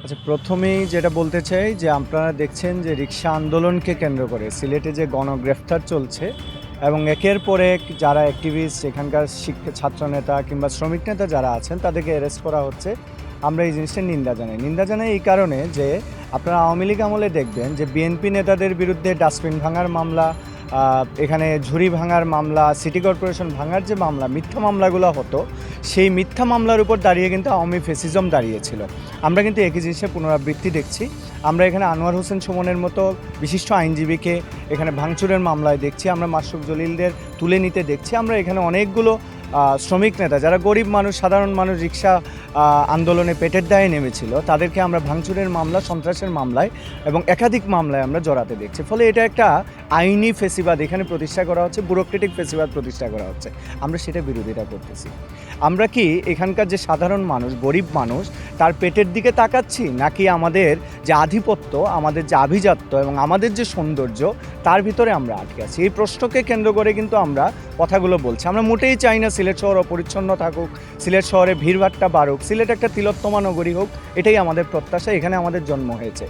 আচ্ছা, প্রথমেই যেটা বলতে চাই যে আপনারা দেখছেন যে রিক্সা আন্দোলনকে কেন্দ্র করে সিলেটে যে গণগ্রেফতার চলছে এবং একের পর এক যারা অ্যাক্টিভিস্ট এখানকার ছাত্রনেতা কিংবা শ্রমিক নেতা যারা আছেন তাদেরকে অ্যারেস্ট করা হচ্ছে। আমরা এই জিনিসটা নিন্দা জানাই এই কারণে যে আপনারা আওয়ামী লীগ আমলে দেখবেন যে বিএনপি নেতাদের বিরুদ্ধে ডাস্টবিন ভাঙার মামলা, এখানে ঝুড়ি ভাঙার মামলা, সিটি কর্পোরেশন ভাঙার যে মামলা, মিথ্যা মামলাগুলো হতো, সেই মিথ্যা মামলার উপর দাঁড়িয়ে কিন্তু আওয়ামী ফেসিজম দাঁড়িয়েছিল। আমরা কিন্তু একই জিনিসের পুনরাবৃত্তি দেখছি। আমরা এখানে আনোয়ার হোসেন সুমনের মতো বিশিষ্ট আইনজীবীকে এখানে ভাঙচুরের মামলায় দেখছি, আমরা মাশরুফ জলিলদের তুলে নিতে দেখছি। আমরা এখানে অনেকগুলো শ্রমিক নেতা যারা গরিব মানুষ, সাধারণ মানুষ, রিক্সা আন্দোলনে পেটের দায়ে নেমেছিল, তাদেরকে আমরা ভাঙচুরের মামলা, সন্ত্রাসের মামলায় এবং একাধিক মামলায় আমরা জড়াতে দেখছি। ফলে এটা একটা আইনি ফেসিবাদ এখানে প্রতিষ্ঠা করা হচ্ছে, ব্যুরোক্রেটিক ফেসিবাদ প্রতিষ্ঠা করা হচ্ছে। আমরা সেটা বিরোধিতা করতেছি। আমরা কি এখানকার যে সাধারণ মানুষ, গরিব মানুষ, তার পেটের দিকে তাকাচ্ছি, নাকি আমাদের যে আধিপত্য, আমাদের যে আভিজাত্য এবং আমাদের যে সৌন্দর্য, তার ভিতরে আমরা আটকে আছি? এই প্রশ্নকে কেন্দ্র করে কিন্তু আমরা কথাগুলো বলছি। আমরা মোটেই চাই না সিলেট শহর অপরিচ্ছন্ন থাকুক, সিলেট শহরে ভিড়ভাট্টা বাড়ুক, সিলেট একটা তিলোত্তমা নগরী হোক, এটাই আমাদের প্রত্যাশা। এখানে আমাদের জন্ম হয়েছে।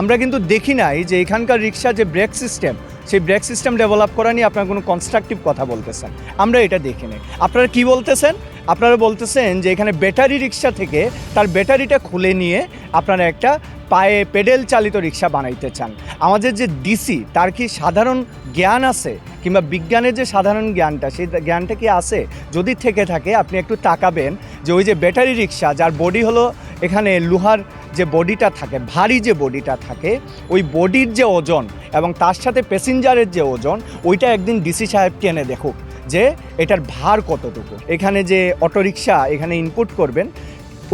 আমরা কিন্তু দেখি নাই যে এখানকার রিক্সা যে ব্রেক সিস্টেম, সেই ব্রেক সিস্টেম ডেভেলপ করা নিয়ে আপনারা কোনো কনস্ট্রাকটিভ কথা বলতেছেন। আমরা এটা দেখি নাই। আপনারা কি বলতেছেন? আপনারা বলতেছেন যে এখানে ব্যাটারি রিক্সা থেকে তার ব্যাটারিটা খুলে নিয়ে আপনারা একটা পায়ে পেডেল চালিত রিক্সা বানাইতে চান। আমাদের যে ডিসি, তার কি সাধারণ জ্ঞান আছে? কিংবা বিজ্ঞানের যে সাধারণ জ্ঞানটা, সেই জ্ঞানটা কি আছে? যদি থেকে থাকে আপনি একটু তাকাবেন যে ওই যে ব্যাটারি রিক্সা, যার বডি হলো এখানে লোহার যে বডিটা থাকে, ভারী যে বডিটা থাকে, ওই বডির যে ওজন এবং তার সাথে প্যাসেঞ্জারের যে ওজন, ওইটা একদিন ডিসি সাহেব টেনে দেখুক যে এটার ভার কতটুকু। এখানে যে অটোরিকশা এখানে ইনপুট করবেন,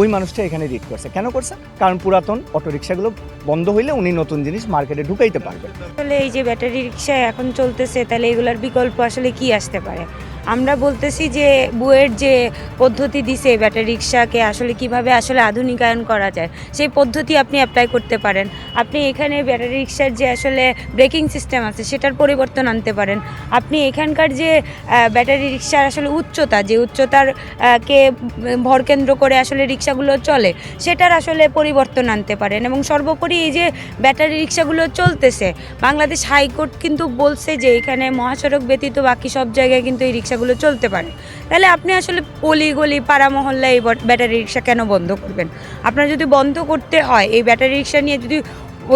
ওই মানুষটা এখানে রিড করছে। কেন করছে? কারণ পুরাতন অটোরিকশাগুলো বন্ধ হইলে উনি নতুন জিনিস মার্কেটে ঢুকাইতে পারবেন। আসলে এই যে ব্যাটারি রিক্সা এখন চলতেছে, তাহলে এগুলার বিকল্প আসলে কি আসতে পারে? আমরা বলতেছি যে বুয়ের যে পদ্ধতি দিছে ব্যাটারি রিক্সাকে আসলে কিভাবে আসলে আধুনিকায়ন করা যায়, সেই পদ্ধতি আপনি অ্যাপ্লাই করতে পারেন। আপনি এখানে ব্যাটারি রিক্সার যে আসলে ব্রেকিং সিস্টেম আছে সেটার পরিবর্তন আনতে পারেন। আপনি এখানকার যে ব্যাটারি রিক্সার আসলে উচ্চতা, যে উচ্চতার কে ভরকেন্দ্র করে আসলে রিক্সাগুলো চলে, সেটার আসলে পরিবর্তন আনতে পারেন। এবং সর্বোপরি এই যে ব্যাটারি রিক্সাগুলো চলতেছে, বাংলাদেশ হাইকোর্ট কিন্তু বলছে যে এখানে মহাসড়ক ব্যতীত বাকি সব জায়গায় কিন্তু এই রিক্সাগুলো চলতে পারে। তাহলে আপনি আসলে অলি গলি পাড়া মহল্লায় এই ব্যাটারি রিক্সা কেন বন্ধ করবেন? আপনার যদি বন্ধ করতে হয়, এই ব্যাটারি রিক্সা নিয়ে যদি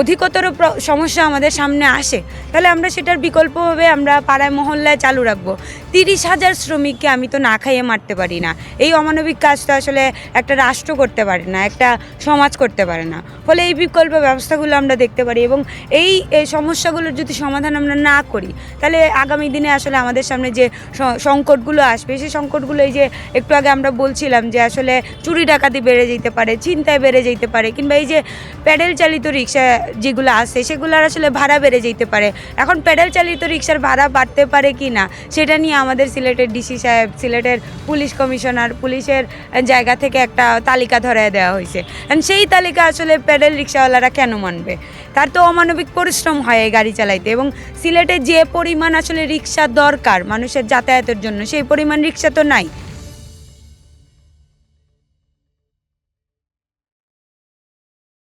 অধিকতর সমস্যা আমাদের সামনে আসে, তাহলে আমরা সেটার বিকল্পভাবে আমরা পাড়ায় মহল্লায় চালু রাখবো। 30,000 শ্রমিককে আমি তো না খাইয়ে মারতে পারি না। এই অমানবিক কাজটা আসলে একটা রাষ্ট্র করতে পারে না, একটা সমাজ করতে পারে না। ফলে এই বিকল্প ব্যবস্থাগুলো আমরা দেখতে পারি এবং এই সমস্যাগুলোর যদি সমাধান আমরা না করি, তাহলে আগামী দিনে আসলে আমাদের সামনে যে সংকটগুলো আসবে, সেই সংকটগুলো এই যে একটু আগে আমরা বলছিলাম যে আসলে চুরি ডাকাতি বেড়ে যেতে পারে, ছিনতাই বেড়ে যেতে পারে, কিংবা এই যে প্যাডেল চালিত রিক্সা যেগুলো আছে সেগুলোর আসলে ভাড়া বেড়ে যেতে পারে। এখন প্যাডেল চালিত রিক্সার ভাড়া বাড়তে পারে কি না, সেটা নিয়ে আমাদের সিলেটের ডিসি সাহেব, সিলেটের পুলিশ কমিশনার, পুলিশের জায়গা থেকে একটা তালিকা ধরায় দেওয়া হয়েছে। সেই তালিকা আসলে প্যাডেল রিক্সাওয়ালারা কেন মানবে? তার তো অমানবিক পরিশ্রম হয় এই গাড়ি চালাইতে। এবং সিলেটে যে পরিমাণ আসলে রিক্সা দরকার মানুষের যাতায়াতের জন্য, সেই পরিমাণ রিক্সা তো নাই।